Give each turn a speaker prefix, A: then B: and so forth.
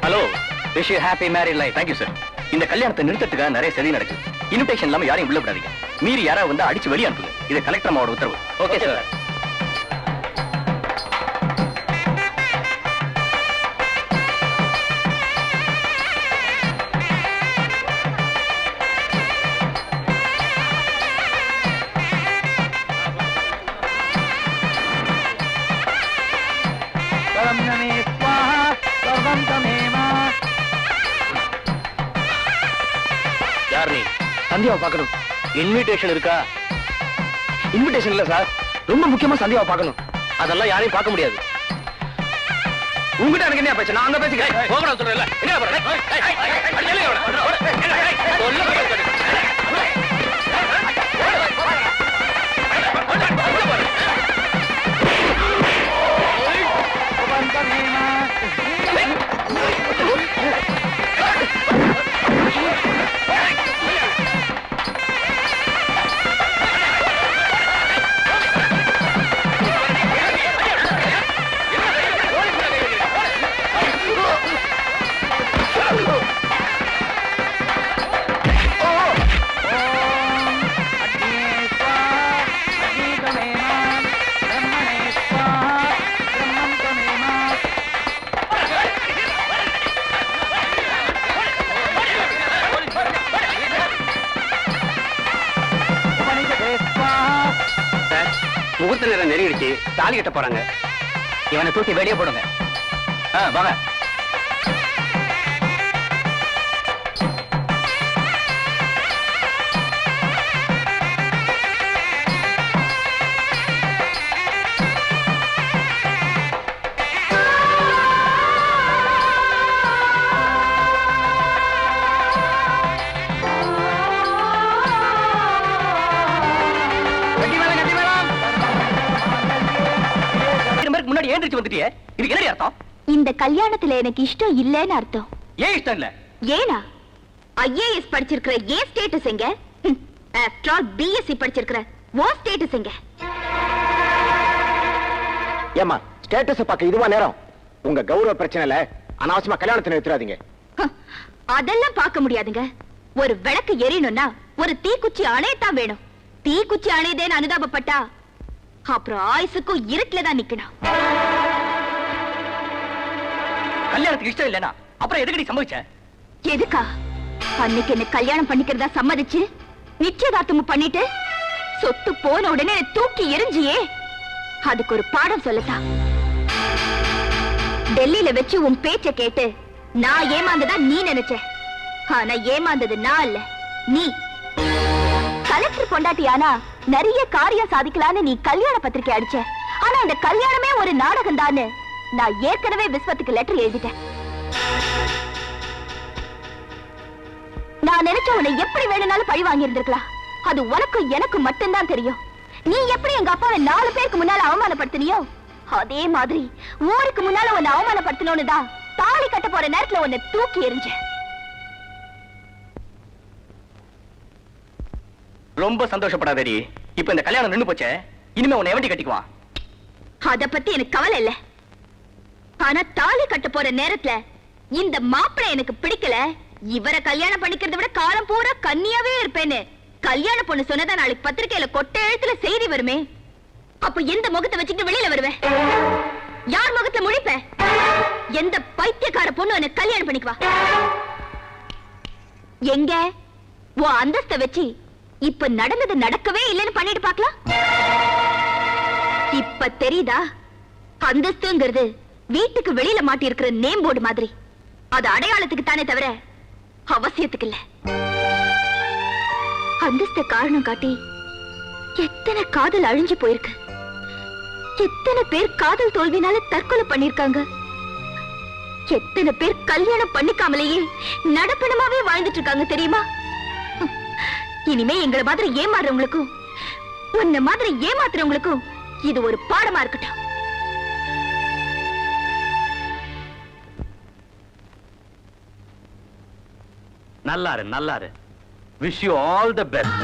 A: Hello, wish you happy married life. Thank you sir. இந்த கல்யாணத்தை நிறுத்தத்துக்காக நிறைய சதி நடக்குது. இன்விடேஷன் இல்லாம யாரையும் உள்ள விடாதீங்க. மீறி யாராவது வந்து அடிச்சு வெளியே அனுப்புங்க. இது கலெக்டர் அம்மாவோட உத்தரவு. Okay sir. யார் நீ? சந்தியாவை பார்க்கணும். இன்விடேஷன் இருக்கா? இன்விடேஷன் இல்ல சார், ரொம்ப முக்கியமா சந்தியாவை பார்க்கணும். அதெல்லாம் யாரையும் பார்க்க முடியாது. உங்ககிட்ட எனக்கு என்ன பேச்சு? நான் அங்க பேசிக்கிறேன். போகணும் சொல்றேன். என்ன முகூர்த்த நேரம் நெருங்கிடுச்சு. தாலி கட்ட போறாங்க. இவனை தூக்கி வெளியே போடுங்க. வாங்க. முன்னாடி ஏந்திரிச்சு வந்துட்டியே, இது என்னடி அர்த்தம்? இந்த கல்யாணத்துல எனக்கு இஷ்டம் இல்லன்னு அர்த்தம். ஏன் இஷ்டம் இல்ல? ஏனா ஐஏஎஸ் படிச்சிருக்கிற ஏ ஸ்டேட்டஸ் எங்க? ஆஃப்டர் ஆல் பிஎஸ்சி படிச்சிருக்கிற ஓ ஸ்டேட்டஸ் எங்க?
B: ஏமா ஸ்டேட்டஸ் பார்க்க இதுவா நேரம்? உங்க கௌரவ பிரச்சனைல அனாவசியமா கல்யாணத்தை நிறுத்தாதீங்க.
C: அதெல்லாம் பார்க்க முடியாதுங்க. ஒரு விளக்கு எரியணும்னா ஒரு தீக்குச்சி அணையத்தான் வேணும். தீக்குச்சி அணையதேன்னு அனுதாபப்பட்டா அப்புறம் ஆயுசுக்கும் இருட்டுல தான் நிக்கணும்.
A: கல்யாணத்துக்கு இஷ்டம் இல்லனா அப்புறம் எதுக்கு சம்பவிச்ச?
C: எதுக்கா? அன்னைக்கு என்ன கல்யாணம் பண்ணிக்கிறதா சம்மதிச்சு நிச்சயதார்த்தமும் பண்ணிட்டு சொத்து போன உடனே தூக்கி எரிஞ்சியே, அதுக்கு ஒரு பாடம் சொல்லத்தான். டெல்லியில வச்சு உன் பேச்ச கேட்டு நான் ஏமாந்ததா நீ நினைச்ச. ஆனா ஏமாந்தது நான் இல்ல, நீ. கலெக்டர் பொண்டாட்டியானா நிறைய காரியம் சாதிக்கலான்னு நீ கல்யாண பத்திரிக்கை அடிச்ச. ஆனா இந்த கல்யாணமே ஒரு நாடகம் தான்னு நான் ஏற்கனவே விஸ்வத்துக்கு லெட்டர் எழுதிட்டேன். நான் நினைச்ச உன்னை எப்படி வேணும்னாலும் பழி வாங்கி இருந்திருக்கலாம். அது உனக்கும் எனக்கு மட்டும்தான் தெரியும். நீ எப்படி எங்க அப்பாவை 4 பேருக்கு முன்னால அவமானப்படுத்தினியோ அதே மாதிரி ஊருக்கு முன்னால உன்னை அவமானப்படுத்தணும்னு தான் தாலி கட்ட போற நேரத்துல உன்னை தூக்கி எறிஞ்ச.
A: ரொம்ப சந்தோஷப்படாதடி. இப்ப இந்த கல்யாணம் நின்னு போச்சே, இனிமே உன்னை எவண்டி கட்டிக்குவான்?
C: அத பத்தி எனக்கு கவலை இல்ல. ஆனா தாலி கட்ட போற நேரத்துல இந்த மாப்பிள்ளை எனக்கு பிடிக்கல, இவரை கல்யாணம் பண்ணிக்கிறத விட காலம் பூரா கன்னியாவே இருப்பேன்னு கல்யாண பொண்ணு சொன்னதா நாளைக்கு பத்திரிக்கையில கொட்டை எழுத்துல செய்தி வருமே. அப்ப எந்த முகத்தை வச்சுட்டு வெளியில வருவேன்? யார் முகத்துல முழிப்ப? எந்த பைத்தியக்கார பொண்ணு என்ன கல்யாணம் பண்ணிக்குவா? எங்க உன் அந்தஸ்தை வச்சு இப்ப நடந்தது நடக்கவே இல்லைன்னு பண்ணிட்டு பாக்கலாம். இப்ப தெரியுதா? அந்தஸ்துங்கிறது வீட்டுக்கு வெளியில மாட்டி இருக்கிற நேம் போர்டு மாதிரி. அது அடையாளத்துக்கு தானே தவிர அவசியத்துக்கு இல்ல. அந்தஸ்த காரணம் காட்டி எத்தனை காதல் அழிஞ்சு போயிருக்கு. எத்தனை பேர் காதல் தோல்வினால தற்கொலை பண்ணிருக்காங்க. எத்தனை பேர் கல்யாணம் பண்ணிக்காமலேயே நடப்பணமாவே வாழ்ந்துட்டு இருக்காங்க தெரியுமா? இனிமே எங்களை மாதிரி ஏமாறுறவங்களுக்கும் உன்ன மாதிரி ஏமாத்துறவங்களுக்கும் இது ஒரு பாடமா இருக்கட்டும்.
A: நல்லாரு நல்லாரு. Wish you all the best.